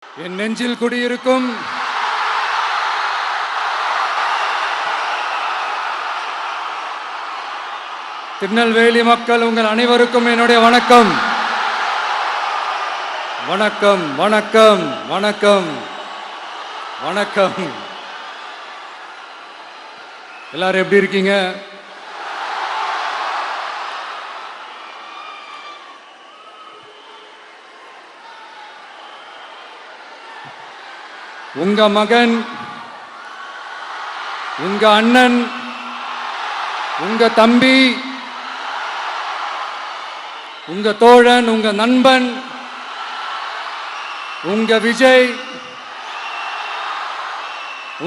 என் நெஞ்சில் குடியிருக்கும் திருநெல்வேலி மக்கள் உங்கள் அனைவருக்கும் என்னுடைய வணக்கம். வணக்கம் வணக்கம் வணக்கம் வணக்கம். எல்லாரும் எப்படி இருக்கீங்க? உங்க மகன், உங்க அண்ணன், உங்க தம்பி, உங்க தோழன், உங்க நண்பன், உங்க விஜய்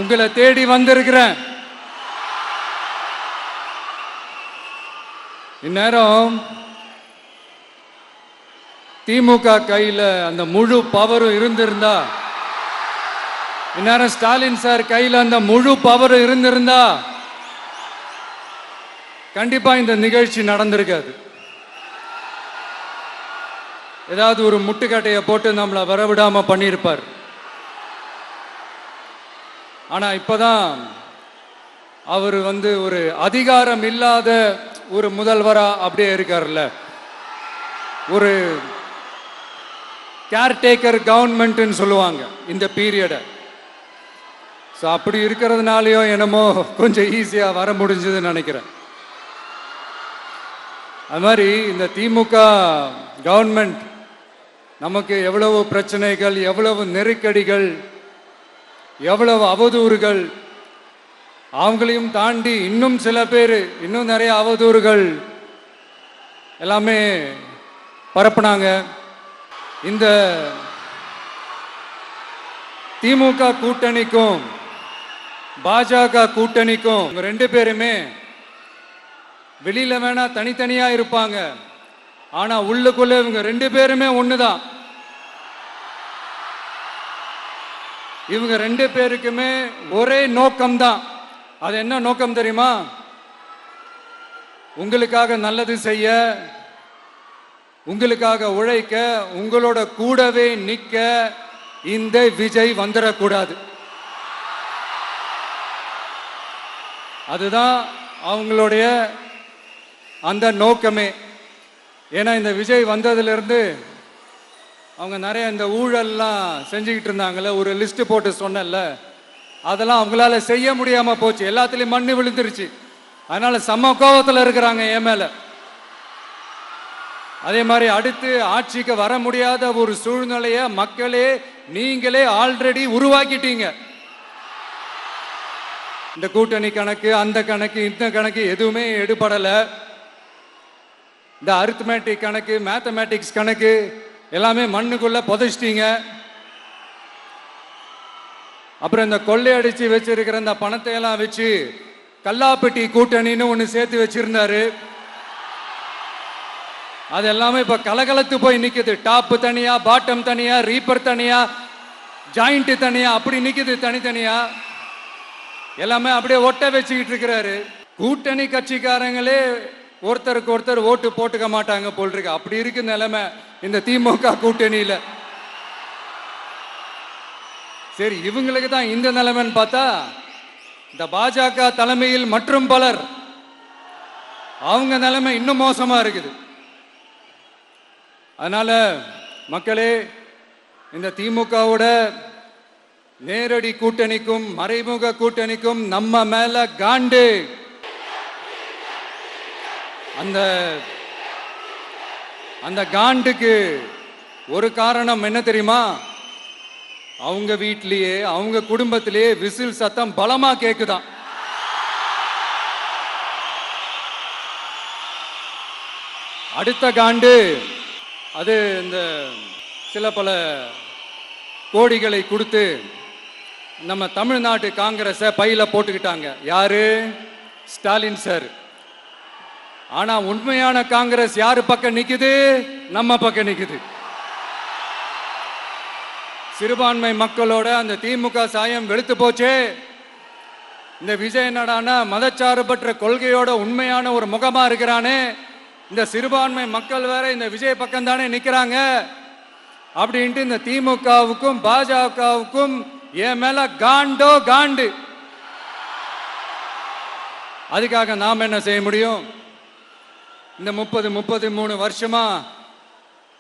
உங்களை தேடி வந்திருக்கிறேன். இந்நேரம் திமுக கையில் அந்த முழு பவரும் இருந்திருந்தா, இந்நேரம் ஸ்டாலின் சார் கையில் அந்த முழு பவரும் இருந்திருந்தா கண்டிப்பா இந்த நிகழ்ச்சி நடந்திருக்காது. ஏதாவது ஒரு முட்டுக்கட்டையை போட்டு நம்மளை வரவிடாம பண்ணியிருப்பார். ஆனா இப்பதான் அவர் ஒரு அதிகாரம் இல்லாத ஒரு முதல்வரா அப்படியே இருக்கார்ல, ஒரு கேர்டேக்கர் கவர்மெண்ட்னு சொல்லுவாங்க இந்த பீரியட. ஸோ அப்படி இருக்கிறதுனாலயோ என்னமோ கொஞ்சம் ஈஸியாக வர முடிஞ்சதுன்னு நினைக்கிறேன். அது மாதிரி இந்த திமுக கவர்மெண்ட் நமக்கு எவ்வளவு பிரச்சனைகள், எவ்வளவு நெருக்கடிகள், எவ்வளவு அவதூறுகள், அவங்களையும் தாண்டி இன்னும் சில பேர் இன்னும் நிறைய அவதூறுகள் எல்லாமே பரப்புனாங்க. இந்த திமுக கூட்டணிக்கும் பாஜக கூட்டணிக்கும் ரெண்டு பேருமே வெளியில வேணா தனித்தனியா இருப்பாங்க, ஆனா உள்ளுக்குள்ள இவங்க ரெண்டு பேருமே ஒண்ணுதான். இவங்க ரெண்டு பேருக்குமே ஒரே நோக்கம்தான். அது என்ன நோக்கம் தெரியுமா? உங்களுக்காக நல்லது செய்ய, உங்களுக்காக உழைக்க, உங்களோட கூடவே நிக்க இந்த விஜய் வந்துடக்கூடாது. அதுதான் அவங்களுடைய அந்த நோக்கமே. ஏன்னா இந்த விஜய் வந்ததிலிருந்து அவங்க நிறைய இந்த ஊழல்லாம் செஞ்சுக்கிட்டு இருந்தாங்கல்ல, ஒரு லிஸ்ட் போட்டு சொன்னல, அதெல்லாம் அவங்களால செய்ய முடியாம போச்சு. எல்லாத்துலயும் மண்ணு விழுந்துருச்சு. அதனால செம்ம கோபத்தில் இருக்கிறாங்க என் மேல. அதே மாதிரி அடுத்து ஆட்சிக்கு வர முடியாத ஒரு சூழ்நிலைய மக்களே நீங்களே ஆல்ரெடி உருவாக்கிட்டீங்க. இந்த கூட்டணி கணக்கு, அந்த கணக்கு, இந்த கணக்கு எதுவுமே எடுபடல. இந்த அரித்மேட்டிக் கணக்கு, மேத்தமேட்டிக்ஸ் கணக்கு எல்லாமே மண்ணுக்குள்ள புதைச்சிட்டீங்க. அப்புறம் இந்த கொள்ளையடிச்சு வச்சிருக்கிற இந்த பணத்தை எல்லாம் வச்சு கல்லாப்பட்டி கூட்டணின்னு ஒன்று சேர்த்து வச்சிருந்தாரு. அது எல்லாமே இப்ப கலகலத்து போய் நிக்குது. டாப் தனியா, பாட்டம் தனியா, ரீப்பர் தனியா, ஜாயிண்ட் தனியா, அப்படி நிக்குது தனித்தனியா. எல்லாமே அப்படியே ஒட்ட வச்சுக்கிட்டு இருக்கிறாரு. கூட்டணி கட்சிக்காரங்களே ஒருத்தருக்கு ஒருத்தர் ஓட்டு போட்டுக்க மாட்டாங்க போல் இருக்கு. அப்படி இருக்கு நிலைமை இந்த திமுக கூட்டணியில. சரி, இவங்களுக்கு தான் இந்த நிலைமைன்னு பார்த்தா இந்த பாஜக தலைமையில் மற்றும் பலர் அவங்க நிலைமை இன்னும் மோசமா இருக்குது. அதனால மக்களே, இந்த திமுகவோட நேரடி கூட்டணிக்கும் மறைமுக கூட்டணிக்கும் நம்ம மேல காண்டு. அந்த காண்டுக்கு ஒரு காரணம் என்ன தெரியுமா? அவங்க வீட்லயே, அவங்க குடும்பத்திலேயே விசில் சத்தம் பலமா கேக்குதான். அடுத்த காண்டு அது இந்த சில பல கோடிகளை கொடுத்து நம்ம தமிழ்நாட்டு காங்கிரஸை பையில போட்டுக்கிட்டாங்க. யாரு? ஸ்டாலின் சார். ஆனா உண்மையான காங்கிரஸ் யாரு பக்கம் நிக்குது? நம்ம பக்கம் நிக்குது. சிறுபான்மை மக்களோட அந்த திமுக சாயம் வெளுத்து போச்சே. இந்த விஜய் என்னடானா மதச்சார்பற்ற கொள்கையோட உண்மையான ஒரு முகமா இருக்கிறானே. இந்த சிறுபான்மை மக்கள் வேற இந்த விஜய் பக்கம் தானே நிக்கிறாங்க. அப்படின்ட்டு இந்த திமுகவுக்கும் பாஜகவுக்கும் என் மேல காண்டோ காண்டு. அதுக்காக நாம் என்ன செய்ய முடியும்? இந்த 33 வருஷமா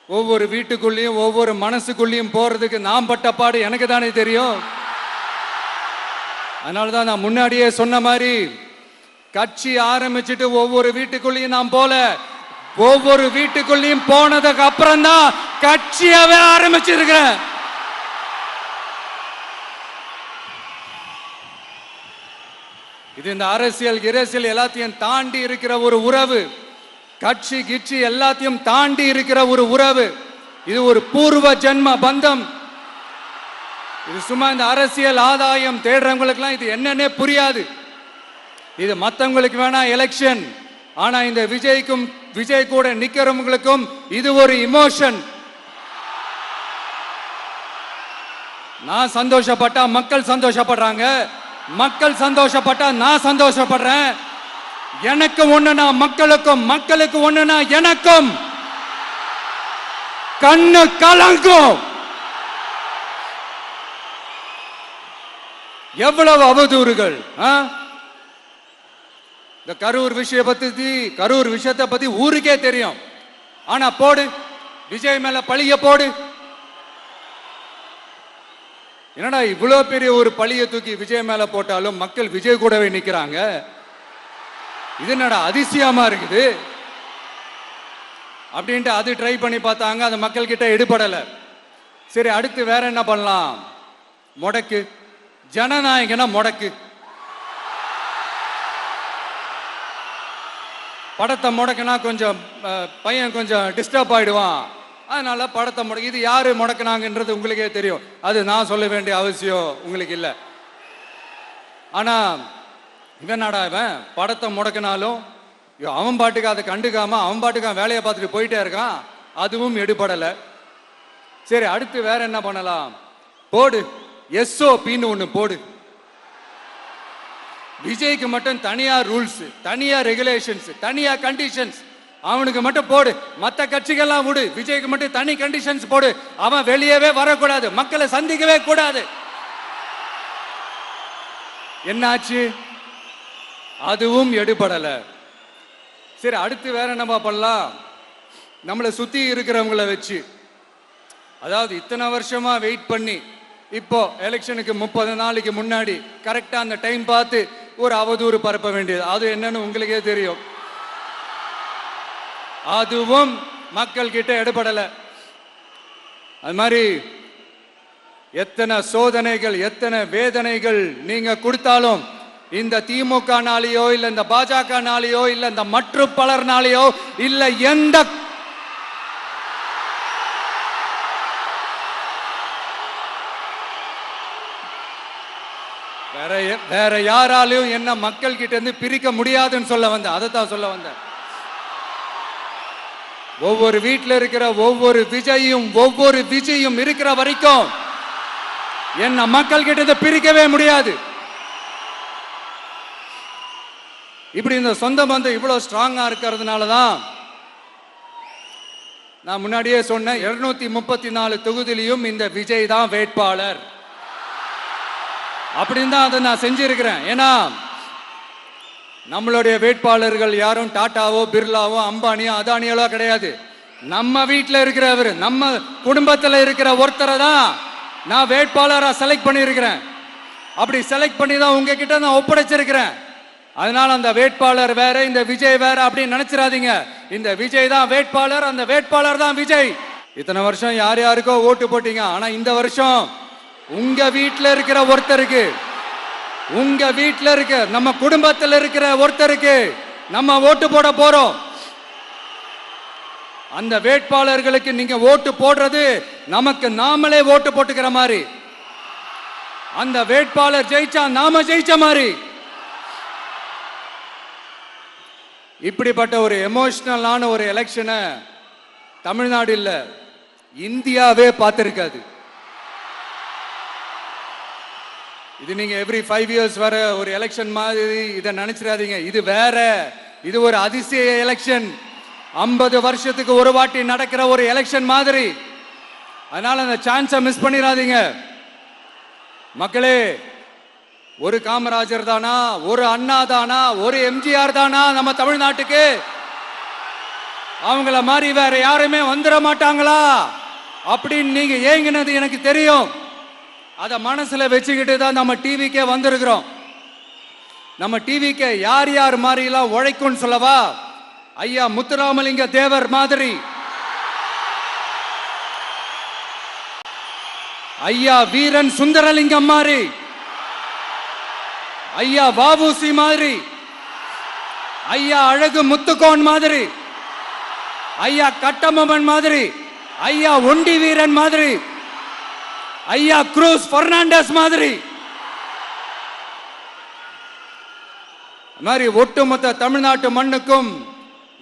ஒவ்வொரு வீட்டுக்குள்ளேயும் ஒவ்வொரு மனசுக்குள்ளேயும் போறதுக்கு நாம் பட்ட பாடு எனக்கு தானே தெரியும். அதனாலதான் நான் முன்னாடியே சொன்ன மாதிரி கட்சி ஆரம்பிச்சுட்டு ஒவ்வொரு வீட்டுக்குள்ளேயும் நான் போல, ஒவ்வொரு வீட்டுக்குள்ளேயும் போனதுக்கு அப்புறம் தான் கட்சியாவே ஆரம்பிச்சிருக்கிறேன். இது இந்த அரசியல் எல்லாத்தையும் தாண்டி இருக்கிற ஒரு உறவு. கட்சி கிட்சி எல்லாத்தையும் தாண்டி இருக்கிற ஒரு உறவு. இது ஒரு பூர்வ ஜென்ம பந்தம். இது சும்மா இந்த அரசியல் ஆதாயம் தேடுறவங்களுக்குலாம் இது என்னன்னே புரியாது. இது மற்றவங்களுக்கு வேணா எலெக்ஷன், ஆனா இந்த விஜய் கூட நிக்கிறவங்களுக்கும் இது ஒரு இமோஷன். நான் சந்தோஷப்பட்டா மக்கள் சந்தோஷப்படுறாங்க, மக்கள் சந்தோஷப்பட்டா நான் சந்தோஷப்படுறேன். எனக்கு ஒண்ணுனா மக்களுக்கும், மக்களுக்கு ஒண்ணுனா எனக்கும் கண்ணு கலங்கும். எவ்வளவு அவதூறுகள்! இந்த கரூர் விஷயத்தை பத்தி ஊருக்கே தெரியும். ஆனா போடு, விஜய் மேல பழிய போடு. என்னடா இவ்வளவு பெரிய ஒரு பழிய தூக்கி விஜய் மேல போட்டாலும் மக்கள் விஜய் கூடவே நிக்கிறாங்க. இது என்னடா அதிசயமா இருக்குது அப்படின்ட்டு அது ட்ரை பண்ணி பார்த்தாங்க. அது மக்கள் கிட்ட எடுபடல. சரி, அடுத்து வேற என்ன பண்ணலாம்? முடக்கு, ஜனநாயகனா முடக்கு. படத்தை முடக்குனா கொஞ்சம் பையன் கொஞ்சம் டிஸ்டர்ப் ஆயிடுவான். அதனால படத்தை முடக்கு. இது யாரு முடக்குனாங்கன்றது உங்களுக்கே தெரியும். அது நான் சொல்ல வேண்டிய அவசியம் உங்களுக்கு இல்லை. ஆனா இவன் படத்தை முடக்கினாலும் அவன் பாட்டுக்கு அதை கண்டுக்காம அவன் பாட்டுக்கு வேலையை பார்த்துட்டு போயிட்டே இருக்கான். அதுவும் எடுபடலை. சரி, அடுத்து வேற என்ன பண்ணலாம்? போடு, SOPன்னு ஒண்ணு போடு. விஜய்க்கு மட்டும் தனியா ரூல்ஸ், தனியா ரெகுலேஷன்ஸ், தனியா கண்டிஷன்ஸ் அவனுக்கு மட்டும் போடு. மற்ற கட்சிகள்லாம் விடு, விஜய்க்கு மட்டும் தனி கண்டிஷன்ஸ் போடு. அவன் வெளியவே வரக்கூடாது, மக்களை சந்திக்கவே கூடாது. என்னாச்சு? அதுவும் எடுபடல. சரி, அடுத்து வேற என்ன பண்ணலாம்? நம்மளை சுத்தி இருக்கிறவங்கள வச்சு, அதாவது இத்தனை வருஷமா வெயிட் பண்ணி இப்போ எலெக்ஷனுக்கு 30 நாளைக்கு முன்னாடி கரெக்டா அந்த டைம் பார்த்து ஒரு அவதூறு பரப்ப வேண்டியது. அது என்னன்னு உங்களுக்கே தெரியும். அதுவும் மக்கள் கிட்ட எடுபடல. அது மாதிரி எத்தனை சோதனைகள், எத்தனை வேதனைகள் நீங்க கொடுத்தாலும் இந்த திமுகனாலேயோ இல்ல இந்த பாஜகனாலேயோ இல்ல இந்த மற்ற பலர்னாலேயோ இல்ல எந்த வேற யாராலையும் என்ன மக்கள் கிட்ட இருந்து பிரிக்க முடியாதுன்னு சொல்ல வந்தேன். அதைத்தான் சொல்ல வந்தேன். ஒவ்வொரு வீட்டில் இருக்கிற ஒவ்வொரு விஜயும் இருக்கிற வரைக்கும் என்ன மக்கள் கிட்ட இருந்து பிரிக்கவே முடியாது. இப்படி இந்த சொந்த பந்தம் இவ்வளவு ஸ்ட்ராங்கா இருக்கிறதுனால தான் நான் முன்னாடியே சொன்னேன், 234 தொகுதியிலும் இந்த விஜய் தான் வேட்பாளர் அப்படின்னு தான் அதை நான் செஞ்சிருக்கிறேன். ஏன்னா நம்மளுடைய வேட்பாளர்கள் யாரும் டாட்டாவோ பிர்லாவோ அம்பானியோ அதானியோ கிடையாது. நம்ம வீட்டில் இருக்கிறவர், நம்ம குடும்பத்தில் இருக்கிற ஒருத்தரை தான் நான் வேட்பாளராக செலக்ட் பண்ணியிருக்கிறேன். அப்படி செலக்ட் பண்ணி தான் உங்ககிட்ட நான் ஒப்படைச்சிருக்கிறேன். அதனால அந்த வேட்பாளர் வேற, இந்த விஜய் வேற அப்படின்னு நினைச்சிடாதீங்க. இந்த விஜய் தான் வேட்பாளர், அந்த வேட்பாளர் தான் விஜய். இத்தனை வருஷம் யார் யாருக்கோ ஓட்டு போட்டீங்க. ஆனா இந்த வருஷம் உங்க வீட்டில் இருக்கிற ஒருத்தருக்கு, உங்க வீட்டில் இருக்க நம்ம குடும்பத்தில் இருக்கிற ஒருத்தருக்கு நம்ம ஓட்டு போட போறோம். அந்த வேட்பாளர்களுக்கு நீங்க ஓட்டு போடுறது நமக்கு நாமளே ஓட்டு போட்டுக்கிற மாதிரி. அந்த வேட்பாளர் ஜெயிச்சா நாம ஜெயிச்ச மாதிரி. இப்படிப்பட்ட ஒரு எமோஷனலான ஒரு எலெக்ஷனை தமிழ்நாடு இல்ல, இந்தியாவே பார்த்திருக்காது. இது நீங்க எவ்ரி 5 years வர ஒரு எலெக்ஷன் மாதிரி இதை நினைச்சிடாதீங்க. இது வேற, இது ஒரு அதிசய எலெக்ஷன். 50 வருஷத்துக்கு ஒரு வாட்டி நடக்கிற ஒரு எலெக்ஷன் மாதிரி. அதனால அந்த சான்ஸை மிஸ் பண்ணிடாதீங்க மக்களே. ஒரு காமராஜர் தானா, ஒரு அண்ணா தானா, ஒரு எம்ஜிஆர் தானா நம்ம தமிழ்நாட்டுக்கு? அவங்கள மாதிரி வேற யாருமே வந்துட மாட்டாங்களா அப்படின்னு நீங்க ஏங்கினது எனக்கு தெரியும். அத மனசுல வச்சுக்கிட்டு தான் நம்ம டிவிக்கே வந்திருக்கிறோம். நம்ம டிவிக்கு யார் யார் மாதிரி எல்லாம் உழைக்கும் சொல்லவா? ஐயா முத்துராமலிங்க தேவர் மாதிரி, ஐயா வீரன் சுந்தரலிங்கம் மாதிரி, ஐயா வாவுசி மாதிரி, ஐயா அழகு முத்துக்கோன் மாதிரி, ஐயா கட்டபொம்மன் மாதிரி, ஐயா ஒண்டி வீரன் மாதிரி, ஐயா குரூஸ் பெர்னாண்டஸ் மாதிரி மாதிரி ஒட்டுமொத்த தமிழ்நாட்டு மண்ணுக்கும்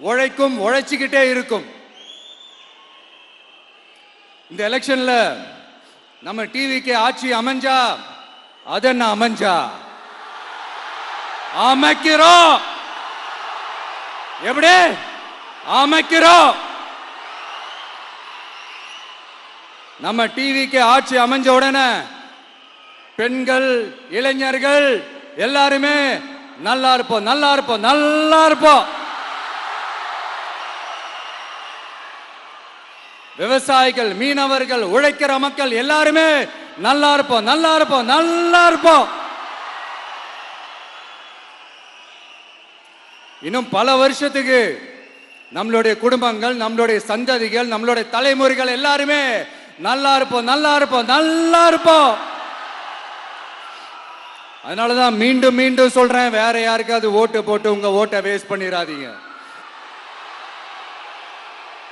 உழைக்கும், உழைச்சிக்கிட்டே இருக்கும். இந்த எலெக்ஷன்ல நம்ம டிவிக்கு ஆட்சி அமைஞ்சா அதென்ன அமைஞ்சா அமைக்கிறோம். எப்படி அமைக்கிறோம்? நம்ம டிவிக்கு ஆட்சி அமைஞ்ச உடனே பெண்கள், இளைஞர்கள் எல்லாருமே நல்லா இருப்போம், நல்லா இருப்போம், நல்லா இருப்போம். விவசாயிகள், மீனவர்கள், உழைக்கிற மக்கள் எல்லாருமே நல்லா இருப்போம், நல்லா இருப்போம், நல்லா இருப்போம். இன்னும் பல வருஷத்துக்கு நம்மளுடைய குடும்பங்கள், நம்மளுடைய சந்ததிகள், நம்மளுடைய தலைமுறைகள் எல்லாருமே நல்லா இருப்போம், நல்லா இருப்போம், நல்லா இருப்போம். அதனாலதான் மீண்டும் மீண்டும் சொல்றேன், வேற யாருக்காவது ஓட்டு போட்டு உங்க ஓட்டை வேஸ்ட் பண்ணிடாதீங்க.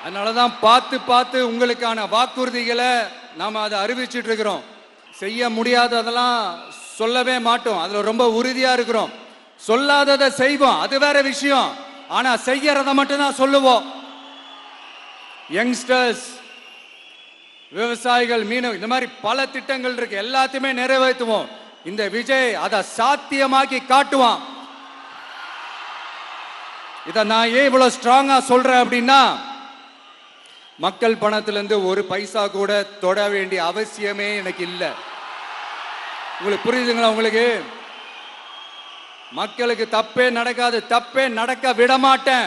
அதனாலதான் பார்த்து பார்த்து உங்களுக்கான வாக்குறுதிகளை நாம அதை அறிவிச்சிட்டு இருக்கிறோம். செய்ய முடியாததெல்லாம் சொல்லவே மாட்டோம், அதுல ரொம்ப உறுதியா இருக்கிறோம். சொல்லாததை செய்வோம், அது வேற விஷயம். ஆனா செய்யறத மட்டும் தான் சொல்லுவோம். யங்ஸ்டர்ஸ், விவசாயிகள், மீனவர்கள், இந்த மாதிரி பல திட்டங்கள் இருக்கு, எல்லாத்தையுமே நிறைவேற்றுவோம். இந்த விஜய் அதை சாத்தியமாக்கி காட்டுவான். இத நான் ஏன் இவ்வளவு ஸ்ட்ராங்கா சொல்றேன் அப்படின்னா, மக்கள் பணத்திலிருந்து ஒரு பைசா கூட தொட வேண்டிய அவசியமே எனக்கு இல்லை. உங்களுக்கு புரியுதுங்களா? உங்களுக்கு மக்களுக்கு தப்பே நடக்காது, தப்பே நடக்க விட மாட்டேன்.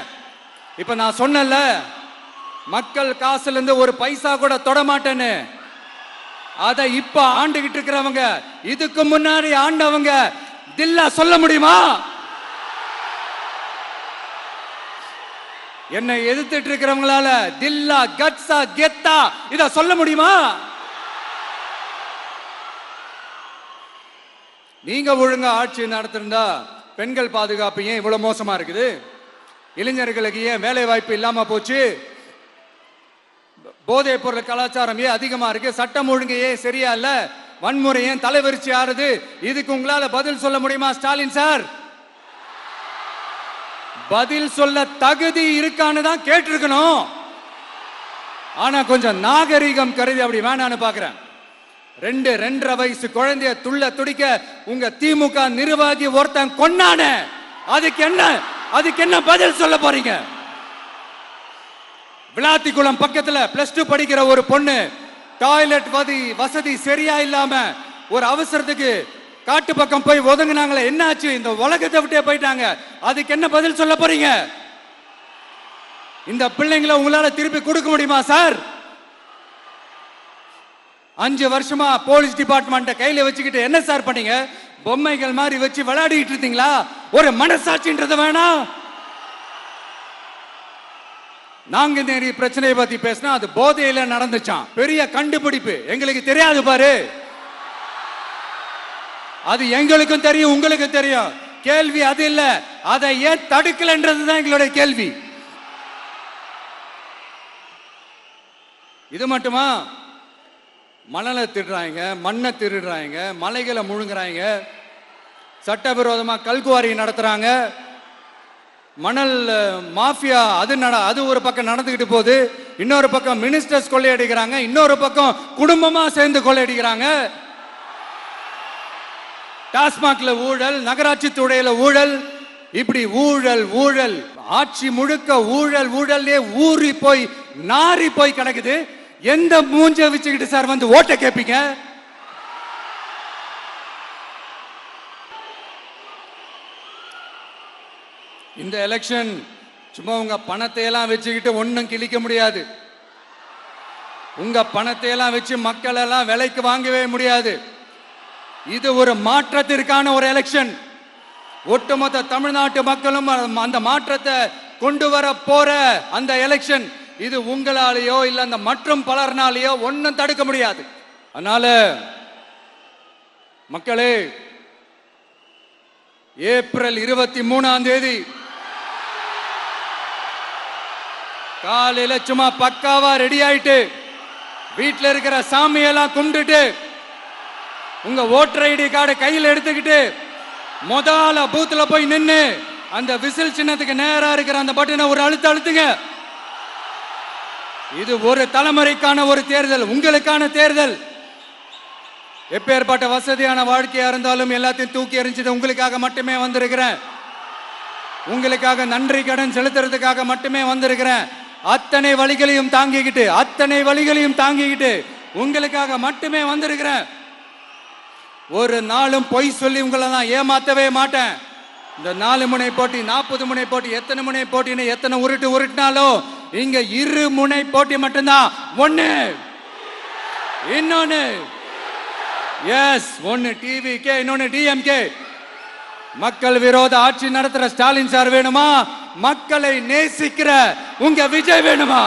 இப்ப நான் சொன்னல, மக்கள் காசுல இருந்து ஒரு பைசா கூட தொட மாட்டேன்னு. அத இப்ப ஆண்டுகிட்டு இருக்கிறவங்க, இதுக்கு முன்னாடி ஆண்டவங்க தில்லா சொல்ல முடியுமா? என்னை எதிர்த்துட்டு இருக்கிறவங்களால தில்லா, கட்ஸா, கெத்தா இத சொல்ல முடியுமா? நீங்க ஒழுங்கா ஆட்சி நடத்திருந்தா பெண்கள் பாதுகாப்பு ஏன் இவ்வளவு மோசமா இருக்குது? இளைஞர்களுக்கு ஏன் வேலை வாய்ப்பு இல்லாம போச்சு? போதைப் பொருள் கலாச்சாரம் ஏன் அதிகமா இருக்கு? சட்டம் ஒழுங்கு ஏன் சரியா இல்ல? வன்முறை ஏன் தலைவரிச்சு ஆறுது? இதுக்கு உங்களால பதில் சொல்ல முடியுமா ஸ்டாலின் சார்? பதில் சொல்ல தகுதி இருக்கான்னு தான் கேட்டிருக்கணும். ஆனா கொஞ்சம் நாகரிகம் கருதி அப்படி வேணான்னு பாக்குறேன். 2-2.5 வயசு குழந்தைய துள்ள துடிக்க உங்க திமுக நிர்வாகி ஒருத்தன் கொன்னான, அதுக்கு என்ன பதில் சொல்ல போறீங்க? விளாத்திக்குளம் பக்கத்துல +2 படிக்கிற ஒரு பொண்ணு டாய்லெட் வசதி சரியா இல்லாம ஒரு அவசரத்துக்கு காட்டு பக்கம் போய் ஒதுங்கினாங்களே, என்னாச்சு? இந்த உலகத்தை விட்டே போயிட்டாங்க. அதுக்கு என்ன பதில் சொல்ல போறீங்க? இந்த பிள்ளைங்களை உங்களால திருப்பி கொடுக்க முடியுமா சார்? 5 வருஷமா போலீஸ் டிபார்ட்மெண்ட் கையில வச்சுக்கிட்டு என்ன சார் பண்ணீங்க? பொம்மைகள் மாதிரி வச்சு விளையாடிட்டு இருந்தீங்களா? ஒரு மனசாட்சின்றது வேணாம். நாங்குநேரி பிரச்சனையை பத்தி பேசினா அது போதையில நடந்துச்சான். பெரிய கண்டுபிடிப்பு, எங்களுக்கு தெரியாது பாரு. அது எங்களுக்கும் தெரியும், உங்களுக்கும் தெரியும். கேள்வி அது இல்ல, அதை ஏன் தடுக்கலன்றதுதான் எங்களுடைய கேள்வி. இது மட்டுமா? மணலை திருடுறாங்க, மண்ணை திருடுறாங்க, மலைகளை முழுங்குறாங்க, சட்டவிரோதமா கல்குவாரி நடத்துறாங்க, மணல் மாஃபியா அது ஒரு பக்கம் நடந்துகிட்டு போகுது. இன்னொரு பக்கம் மினிஸ்டர்ஸ் கொள்ளையடிக்கிறாங்க, இன்னொரு பக்கம் குடும்பமா சேர்ந்து கொள்ளையடிக்கிறாங்க. டாஸ்மாக்ல ஊழல், நகராட்சி துறையில ஊழல், இப்படி ஊழல் ஊழல், ஆட்சி முழுக்க ஊழல் ஊழல்லே ஊறி போய் நாரி போய் கிடக்குது. எந்த மூஞ்ச வச்சுக்கிட்டு சார் வந்து ஓட்ட கேட்பீங்க? இந்த எலெக்ஷன் சும்மா உங்க பணத்தை எல்லாம் வச்சுக்கிட்டு ஒன்னும் கிழிக்க முடியாது. உங்க பணத்தை எல்லாம் வச்சு மக்கள் எல்லாம் விலைக்கு வாங்கவே முடியாது. இது ஒரு மாற்றத்திற்கான ஒரு எலெக்ஷன். ஒட்டுமொத்த தமிழ்நாட்டு மக்களும் அந்த மாற்றத்தை கொண்டு வர போற அந்த எலெக்ஷன். இது உங்களாலேயோ இல்ல அந்த மற்றும் பலர்னாலேயோ ஒன்னும் தடுக்க முடியாது. அதனால மக்களே, ஏப்ரல் 23ஆம் தேதி காலையில சும்மா பக்காவா ரெடி ஆயிட்டு வீட்டில் இருக்கிற சாமியெல்லாம் கும்பிட்டுட்டு உங்க ஓட்டர் ஐடி கார்டு கையில் எடுத்துக்கிட்டு முதல்ல பூத்துல போய் நின்று அந்த விசில் சின்னத்துக்கு நேரா இருக்கிற அந்த பட்டனை ஒரு அழுத்துங்க. இது ஒரு தலைமுறைக்கான ஒரு தேர்தல், உங்களுக்கான தேர்தல். எப்பேற்பட்ட வசதியான வாழ்க்கையா இருந்தாலும் எல்லாத்தையும் தூக்கி எறிஞ்சது உங்களுக்காக மட்டுமே வந்திருக்கிறேன். உங்களுக்காக நன்றி கடன் செலுத்துறதுக்காக மட்டுமே வந்திருக்கிறேன். அத்தனை வழிகளையும் தாங்கிக்கிட்டு உங்களுக்காக மட்டுமே வந்திருக்கிறேன். ஒரு நாளும் பொய் சொல்லி உங்களை நான் ஏமாத்தவே மாட்டேன். இந்த 4 முனை போட்டி, 40 முனை போட்டி, எத்தனை முனை போட்டின்னு எத்தனை உருட்டினாலும் இங்க 2 முனை போட்டி மட்டும்தான். ஒன்னு இன்னொன்னு எஸ், ஒன்னு டிவிகே, இன்னொன்னு டிஎம்கே. மக்கள் விரோத ஆட்சி நடத்துற ஸ்டாலின் சார் வேணுமா? மக்களை நேசிக்கிற உங்க விஜய் வேணுமா?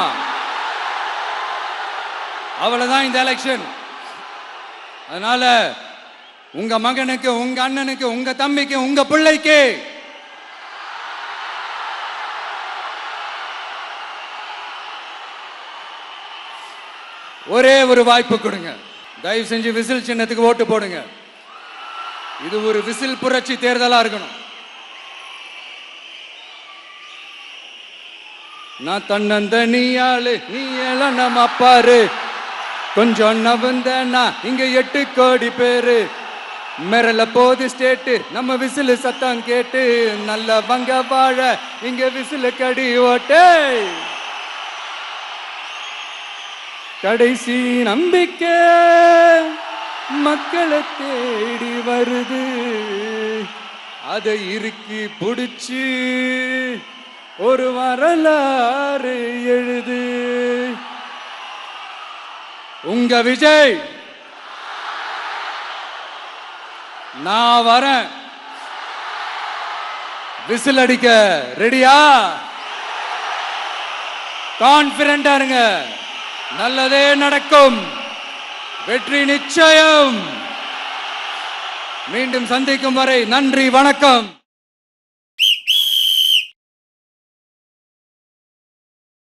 அவ்வளவுதான் இந்த எலெக்ஷன். அதனால உங்க மகனுக்கு, உங்க அண்ணனுக்கு, உங்க தம்பிக்கு, உங்க பிள்ளைக்கு ஒரே ஒரு வாய்ப்பு கொடுங்க. தயவு செஞ்சு விசில் சின்னத்துக்கு ஓட்டு போடுங்க. இது ஒரு விசில் புரட்சி தேர்தலா இருக்கணும். நான் தன்னந்தனியாளு, நீ எல்லாம் நம்ம அப்பாரு, கொஞ்சம் நவந்தனா இங்க 8 கோடி பேரு, மிரல போது ஸ்டேட்டு நம்ம விசில் சத்தம் கேட்டு, நல்ல வங்க வாழ இங்க விசில் கடி ஓட்டே, கடைசி நம்பிக்கை மக்களை தேடி வருது, அதை இறுக்கி புடிச்சு ஒரு வரலாறு எழுது. உங்க விஜய், நான் வரேன். விசில் அடிக்க ரெடியா? கான்பிடண்டா இருங்க, நல்லதே நடக்கும், வெற்றி நிச்சயம். மீண்டும் சந்திக்கும் வரை நன்றி, வணக்கம்.